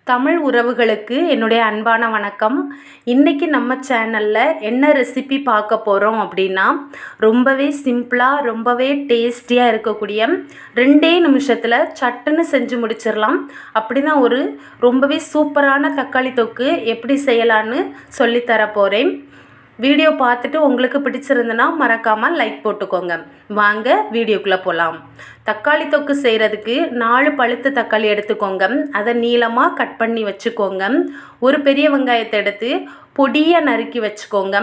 தமிழ் உறவுகளுக்கு என்னுடைய அன்பான வணக்கம். இன்றைக்கி நம்ம சேனலில் என்ன ரெசிபி பார்க்க போகிறோம் அப்படின்னா, ரொம்பவே சிம்பிளாக ரொம்பவே டேஸ்டியாக இருக்கக்கூடிய 2 நிமிஷத்தில் சட்டுன்னு செஞ்சு முடிச்சிடலாம். அப்படி தான் ஒரு ரொம்பவே சூப்பரான தக்காளி தொக்கு எப்படி செய்யலான்னு சொல்லித்தர போகிறேன். வீடியோ பார்த்துட்டு உங்களுக்கு பிடிச்சிருந்துன்னா மறக்காமல் லைக் போட்டுக்கோங்க. வாங்க வீடியோக்குள்ளே போகலாம். தக்காளி தொக்கு செய்கிறதுக்கு 4 பழுத்த தக்காளி எடுத்துக்கோங்க. அதை நீளமாக கட் பண்ணி வச்சுக்கோங்க. ஒரு பெரிய வெங்காயத்தை எடுத்து பொடியாக நறுக்கி வச்சுக்கோங்க.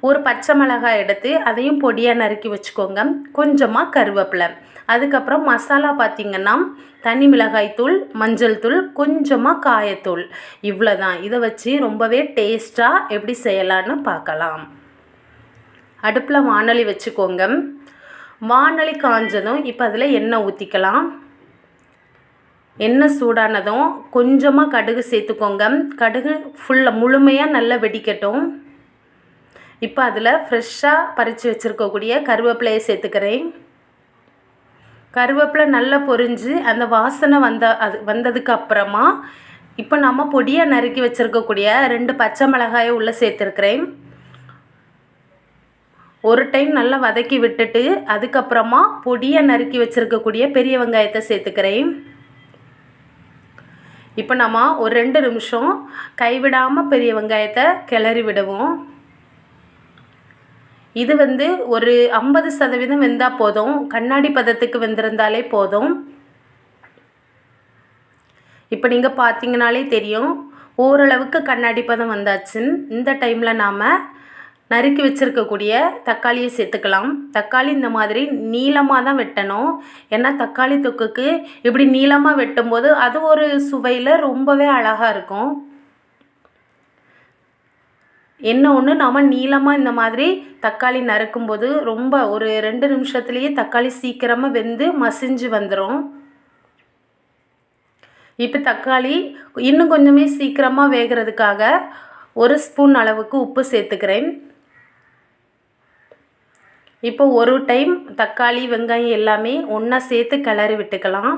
ஒரு பச்சை மிளகாய் எடுத்து அதையும் பொடியாக நறுக்கி வச்சுக்கோங்க. கொஞ்சமாக கருவேப்பிலை. அதுக்கப்புறம் மசாலா பார்த்திங்கன்னா தனி மிளகாய்த்தூள், மஞ்சள் தூள், கொஞ்சமாக காயத்தூள், இவ்வளோ தான். இதை வச்சு ரொம்பவே டேஸ்ட்டாக எப்படி செய்யலான்னு பார்க்கலாம். அடுப்பில் வாணலி வச்சுக்கோங்க. வாணலி காஞ்சதும் இப்போ அதில் எண்ணெய் ஊற்றிக்கலாம். எண்ணெய் சூடானதும் கொஞ்சமாக கடுகு சேர்த்துக்கோங்க. கடுகு முழுமையாக நல்லா வெடிக்கட்டும். இப்போ அதில் ஃப்ரெஷ்ஷாக பறித்து வச்சுருக்கக்கூடிய கருவேப்பிலையை சேர்த்துக்கிறேன். கருவேப்பிலை நல்லா பொரிஞ்சு அந்த வாசனை வந்ததுக்கு அப்புறமா இப்போ நம்ம பொடியாக நறுக்கி வச்சுருக்கக்கூடிய 2 பச்சை மிளகாயை உள்ளே சேர்த்துருக்கிறேன். ஒரு டைம் நல்லா வதக்கி விட்டுட்டு அதுக்கப்புறமா பொடியாக நறுக்கி வச்சுருக்கக்கூடிய பெரிய வெங்காயத்தை சேர்த்துக்கிறேன். இப்போ நம்ம ஒரு 2 நிமிஷம் கைவிடாமல் பெரிய வெங்காயத்தை கிளறி விடுவோம். இது ஒரு 50% வெந்தால் போதும். கண்ணாடி பதத்துக்கு வெந்திருந்தாலே போதும். இப்போ நீங்கள் பார்த்தீங்கனாலே தெரியும், ஓரளவுக்கு கண்ணாடி பதம் வந்தாச்சுன்னு. இந்த டைமில் நாம் நறுக்கி வச்சுருக்கக்கூடிய தக்காளியை சேர்த்துக்கலாம். தக்காளி இந்த மாதிரி நீளமாக தான் வெட்டணும். ஏன்னா தக்காளி தொக்குக்கு இப்படி நீளமாக வெட்டும்போது அது ஒரு சுவையில் ரொம்பவே அழகாக இருக்கும். என்ன ஒன்று, நம்ம நீளமாக இந்த மாதிரி தக்காளி நறுக்கும்போது ரொம்ப ஒரு 2 நிமிஷத்துலேயே தக்காளி சீக்கிரமாக வெந்து மசிஞ்சு வந்துடும். இப்போ தக்காளி இன்னும் கொஞ்சமே சீக்கிரமாக வேகிறதுக்காக 1 ஸ்பூன் அளவுக்கு உப்பு சேர்த்துக்கிறேன். இப்போ ஒரு டைம் தக்காளி வெங்காயம் எல்லாமே ஒன்றா சேர்த்து கிளறி விட்டுக்கலாம்.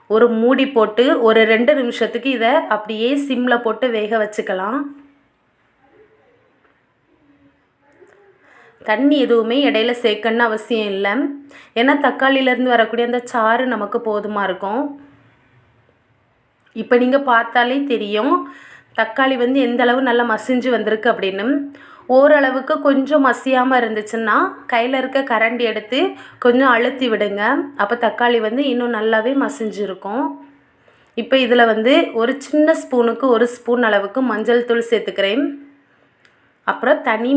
ஒரு மூடி போட்டு ஒரு 2 நிமிஷத்துக்கு இதை அப்படியே சிம்மில் போட்டு வேக வச்சுக்கலாம். தண்ணி எதுவுமே இடையில சேர்க்கணுன்னு அவசியம் இல்லை. ஏன்னா தக்காளியிலேருந்து வரக்கூடிய அந்த சாறு நமக்கு போதுமாக இருக்கும். இப்போ நீங்கள் பார்த்தாலே தெரியும் தக்காளி எந்த அளவு நல்லா மசிஞ்சு வந்திருக்கு அப்படின்னு. ஓரளவுக்கு கொஞ்சம் மசியாமல் இருந்துச்சுன்னா கையில் இருக்க கரண்டி எடுத்து கொஞ்சம் அழுத்தி விடுங்க. அப்போ தக்காளி இன்னும் நல்லாவே மசிஞ்சிருக்கும். இப்போ இதில் ஒரு சின்ன ஸ்பூனுக்கு 1 ஸ்பூன் அளவுக்கு மஞ்சள் தூள் சேர்த்துக்கிறேன். அப்புறம் தனி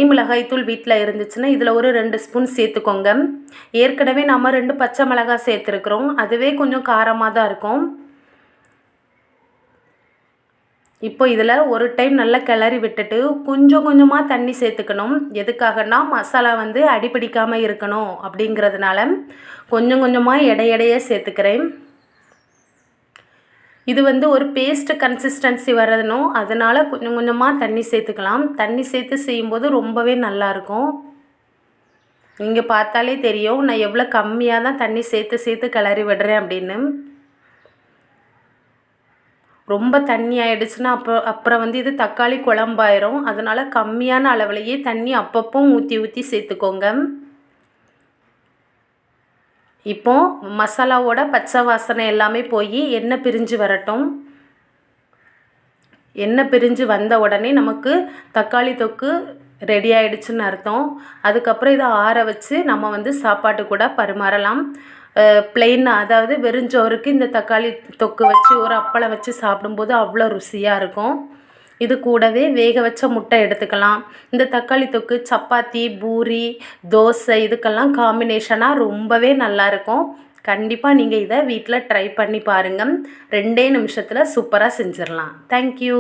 மிளகாய்த்தூள் வீட்டில் இருந்துச்சுன்னா இதில் ஒரு 2 ஸ்பூன் சேர்த்துக்கோங்க. ஏற்கனவே நம்ம 2 பச்சை மிளகாய் சேர்த்துருக்குறோம். அதுவே கொஞ்சம் காரமாக தான் இருக்கும். இப்போ இதில் ஒரு டைம் நல்லா கிளறி விட்டுட்டு கொஞ்சம் கொஞ்சமாக தண்ணி சேர்த்துக்கணும். எதுக்காகனா மசாலா அடிப்பிடிக்காமல் இருக்கணும் அப்படிங்கிறதுனால கொஞ்சம் கொஞ்சமாக எடையே சேர்த்துக்கிறேன். இது ஒரு பேஸ்ட் கன்சிஸ்டன்சி வரணும். அதனால் கொஞ்சம் கொஞ்சமாக தண்ணி சேர்த்துக்கலாம். தண்ணி சேர்த்து செய்யும்போது ரொம்பவே நல்லாயிருக்கும். நீங்கள் பார்த்தாலே தெரியும் நான் எவ்வளோ கம்மியாக தான் தண்ணி சேர்த்து கிளறி விடுறேன் அப்படின்னு. ரொம்ப தண்ணி ஆகிடுச்சுன்னா அப்புறம் இது தக்காளி குழம்பாயிரும். அதனால் கம்மியான அளவுலையே தண்ணி அப்பப்போ ஊற்றி சேர்த்துக்கோங்க. இப்போது மசாலாவோட பச்சை வாசனை எல்லாமே போய் எண்ணெய் பிரிஞ்சு வரட்டும். எண்ணெய் பிரிஞ்சு வந்த உடனே நமக்கு தக்காளி தொக்கு ரெடி ஆகிடுச்சுன்னு அர்த்தம். அதுக்கப்புறம் இதை ஆற வச்சு நம்ம சாப்பாட்டு கூட பரிமாறலாம். பிளெயின், அதாவது வெறுஞ்சோறுக்கு இந்த தக்காளி தொக்கு வச்சு ஒரு அப்பளம் வச்சு சாப்பிடும்போது அவ்வளோ ருசியாக இருக்கும். இது கூடவே வேக வச்ச முட்டை எடுத்துக்கலாம். இந்த தக்காளி தொக்கு சப்பாத்தி, பூரி, தோசை இதுக்கெல்லாம் காம்பினேஷனாக ரொம்பவே நல்லாயிருக்கும். கண்டிப்பாக நீங்கள் இதை வீட்டில் ட்ரை பண்ணி பாருங்கள். 2 நிமிஷத்தில் சூப்பராக செஞ்சிடலாம். தேங்க்யூ.